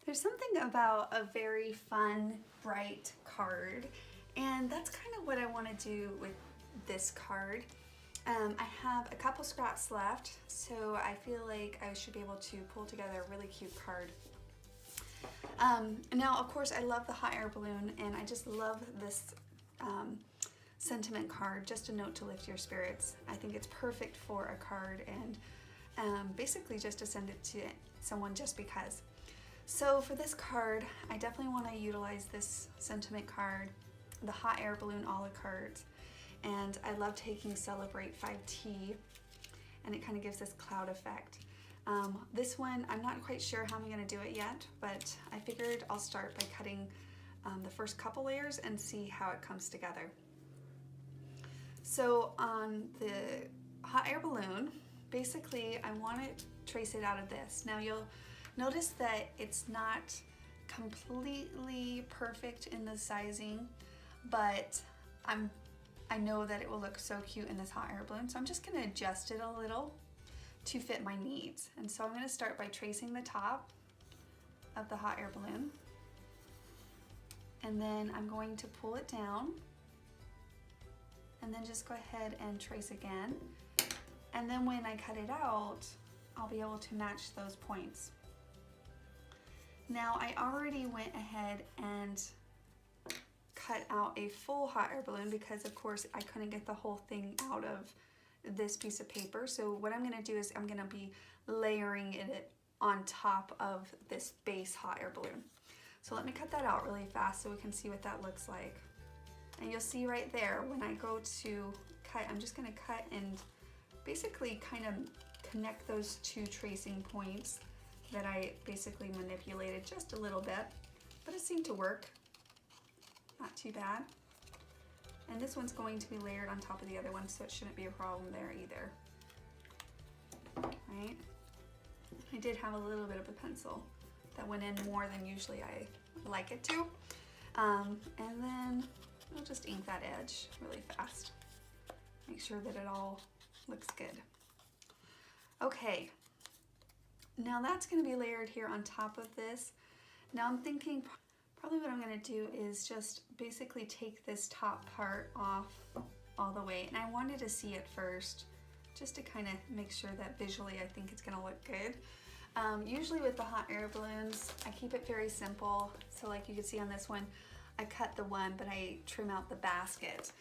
There's something about a very fun, bright card, and that's kind of what I want to do with this card. I have a couple scraps left, so I feel like I should be able to pull together a really cute card. Now, of course, I love the hot air balloon, and I just love this sentiment card, just a note to lift your spirits. I think it's perfect for a card, and basically just to send it to someone just because. So for this card, I definitely want to utilize this sentiment card, the hot air balloon a la carte, and I love taking Celebrate 5T, and it kind of gives this cloud effect. This one, I'm not quite sure how I'm going to do it yet, but I figured I'll start by cutting the first couple layers and see how it comes together. So on the hot air balloon, basically I want to trace it out of this. Now you'll notice that it's not completely perfect in the sizing, but I know that it will look so cute in this hot air balloon, so I'm just going to adjust it a little to fit my needs. And so I'm going to start by tracing the top of the hot air balloon, and then I'm going to pull it down, and then just go ahead and trace again. And then when I cut it out, I'll be able to match those points. Now I already went ahead and cut out a full hot air balloon because of course I couldn't get the whole thing out of this piece of paper. So what I'm gonna do is I'm gonna be layering it on top of this base hot air balloon. So let me cut that out really fast so we can see what that looks like. And you'll see right there, when I go to cut, I'm just gonna cut and basically kind of connect those two tracing points that I basically manipulated just a little bit, but it seemed to work. Not too bad. And this one's going to be layered on top of the other one, so it shouldn't be a problem there either. Right? I did have a little bit of a pencil that went in more than usually I like it to. And then I'll just ink that edge really fast. Make sure that it all looks good. Okay, now that's going to be layered here on top of this. Now I'm thinking probably what I'm going to do is just basically take this top part off all the way, and I wanted to see it first just to kind of make sure that visually I think it's going to look good. Usually with the hot air balloons I keep it very simple, so like you can see on this one I cut the one but I trim out the basket.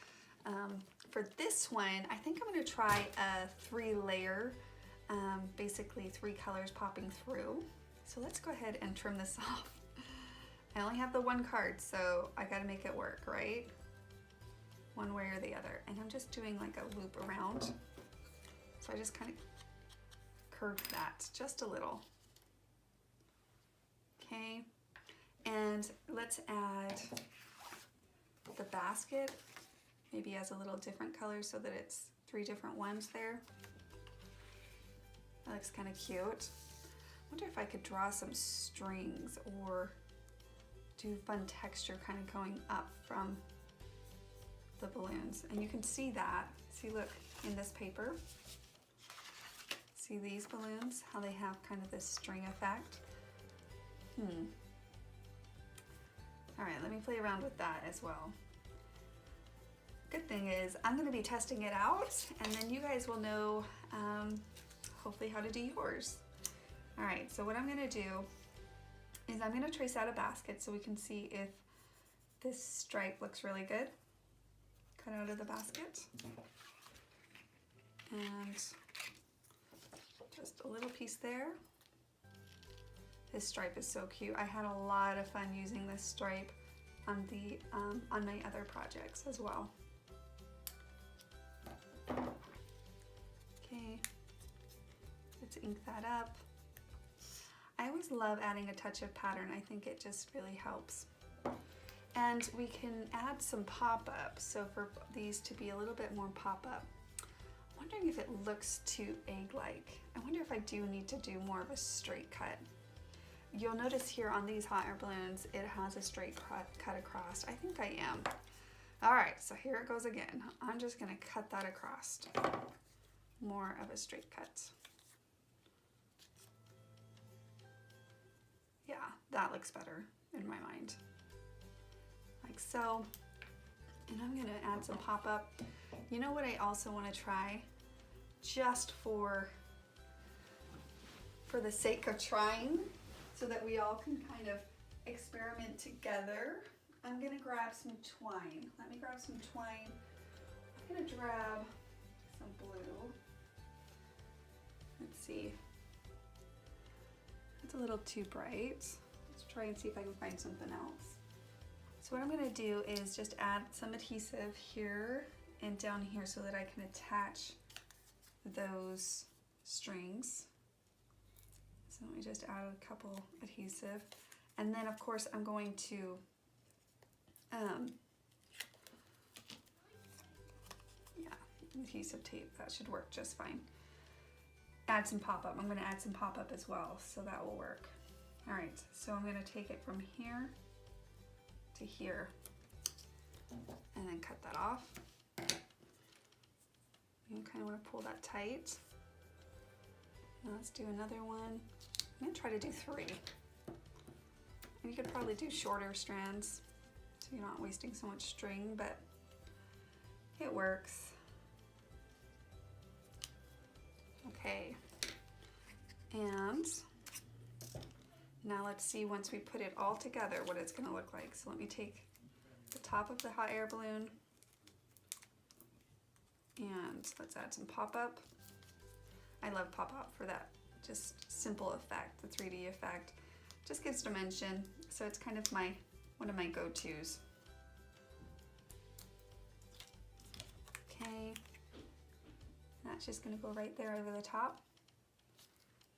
For this one I think I'm going to try a 3-layer, basically 3 colors popping through. So let's go ahead and trim this off. I only have the one card, so I gotta make it work, right? One way or the other. And I'm just doing like a loop around. So I just kind of curved that just a little. Okay, and let's add the basket, maybe as a little different color so that it's 3 different ones there. That looks kind of cute. I wonder if I could draw some strings or do fun texture kind of going up from the balloons. And you can see that. See, look, in this paper. See these balloons, how they have kind of this string effect? All right, let me play around with that as well. Good thing is I'm going to be testing it out, and then you guys will know hopefully how to do yours. All right, so what I'm going to do is I'm going to trace out a basket so we can see if this stripe looks really good. Cut out of the basket. And just a little piece there. This stripe is so cute. I had a lot of fun using this stripe on my other projects as well. Okay, let's ink that up. I always love adding a touch of pattern. I think it just really helps. And we can add some pop-up. So for these to be a little bit more pop-up, I'm wondering if it looks too egg-like. I wonder if I do need to do more of a straight cut. You'll notice here on these hot air balloons, it has a straight cut across. I think I am. All right, so here it goes again. I'm just gonna cut that across. More of a straight cut. Yeah, that looks better in my mind. Like so. And I'm gonna add some pop-up. You know what I also wanna try? Just for the sake of trying, so that we all can kind of experiment together. I'm gonna grab some twine. Let me grab some twine. I'm gonna grab some blue. Let's see. It's a little too bright. Let's try and see if I can find something else. So what I'm gonna do is just add some adhesive here and down here so that I can attach those strings. So let me just add a couple adhesive. And then of course I'm going to adhesive tape, that should work just fine. Add some pop-up. I'm going to add some pop-up as well, so that will work. All right, so I'm going to take it from here to here and then cut that off. You kind of want to pull that tight. Now let's do another one. I'm going to try to do 3. And you could probably do shorter strands so you're not wasting so much string, but it works. Okay, and now let's see once we put it all together what it's going to look like. So let me take the top of the hot air balloon and let's add some pop-up. I love pop-up for that just simple effect, the 3D effect. Just gives dimension, so it's kind of one of my go-tos. Okay. That's just gonna go right there over the top.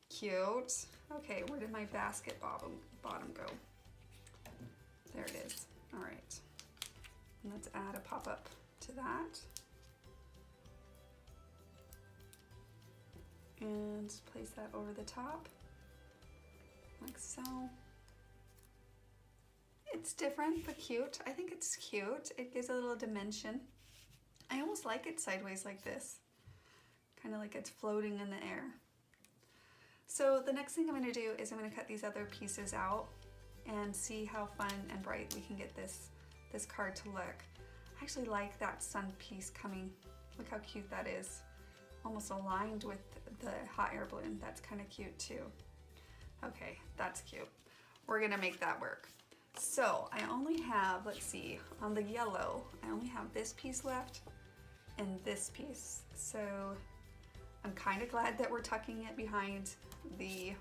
Cute. Okay, where did my basket bottom go? There it is. All right. And let's add a pop-up to that. And place that over the top, like so. It's different, but cute. I think it's cute. It gives a little dimension. I almost like it sideways like this. Kind of like it's floating in the air. So the next thing I'm going to do is I'm going to cut these other pieces out and see how fun and bright we can get this card to look. I actually like that sun piece coming. Look how cute that is. Almost aligned with the hot air balloon. That's kind of cute too. Okay, that's cute. We're going to make that work. So I only have, let's see, on the yellow, I only have this piece left and this piece. So I'm kind of glad that we're tucking it behind the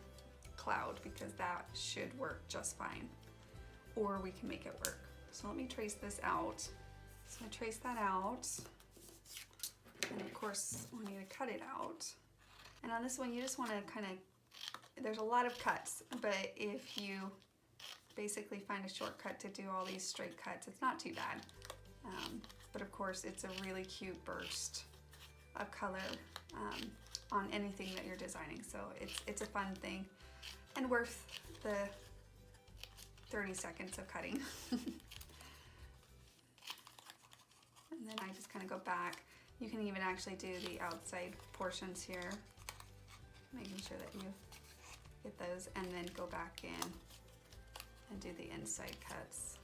cloud because that should work just fine. Or we can make it work. So let me trace this out. So I trace that out. And of course, we need to cut it out. And on this one, you just want to kind of, there's a lot of cuts, but if you basically find a shortcut to do all these straight cuts, it's not too bad. But of course, it's a really cute burst of color on anything that you're designing. So it's a fun thing and worth the 30 seconds of cutting. And then I just kind of go back. You can even actually do the outside portions here, making sure that you get those, and then go back in and do the inside cuts.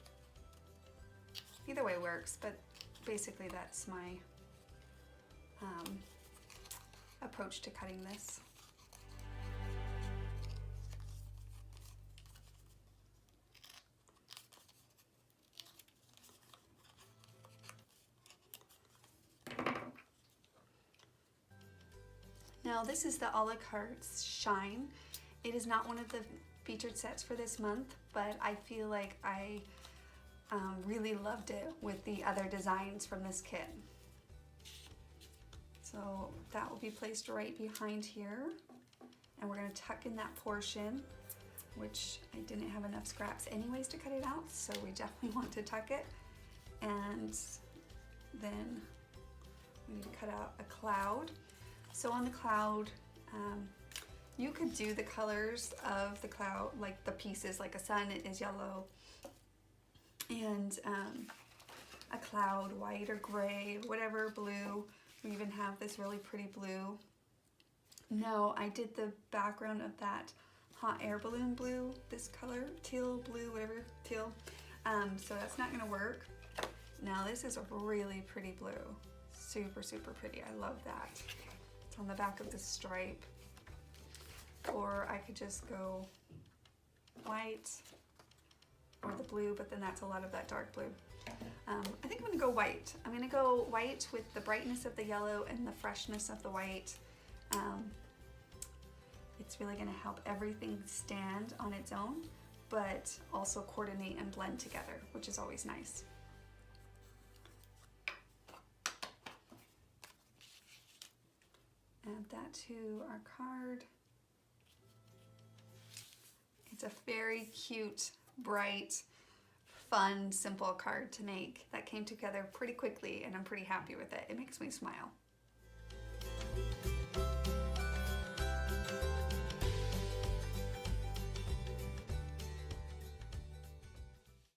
Either way works, but basically that's my approach to cutting this. Now this is the a la carte Shine. It is not one of the featured sets for this month, but I feel like I really loved it with the other designs from this kit. So that will be placed right behind here. And we're gonna tuck in that portion, which I didn't have enough scraps anyways to cut it out, so we definitely want to tuck it. And then we need to cut out a cloud. So on the cloud, you could do the colors of the cloud, like the pieces, like a sun, it is yellow, and a cloud, white or gray, whatever, blue. We even have this really pretty blue. No, I did the background of that hot air balloon blue, this color, teal, blue, whatever, teal. So that's not gonna work. Now this is a really pretty blue. Super, super pretty. I love that. It's on the back of the stripe. Or I could just go white or the blue, but then that's a lot of that dark blue. I think I'm gonna go white. I'm gonna go white with the brightness of the yellow and the freshness of the white. It's really gonna help everything stand on its own, but also coordinate and blend together, which is always nice. Add that to our card. It's a very cute, bright, fun, simple card to make that came together pretty quickly, and I'm pretty happy with it. It makes me smile.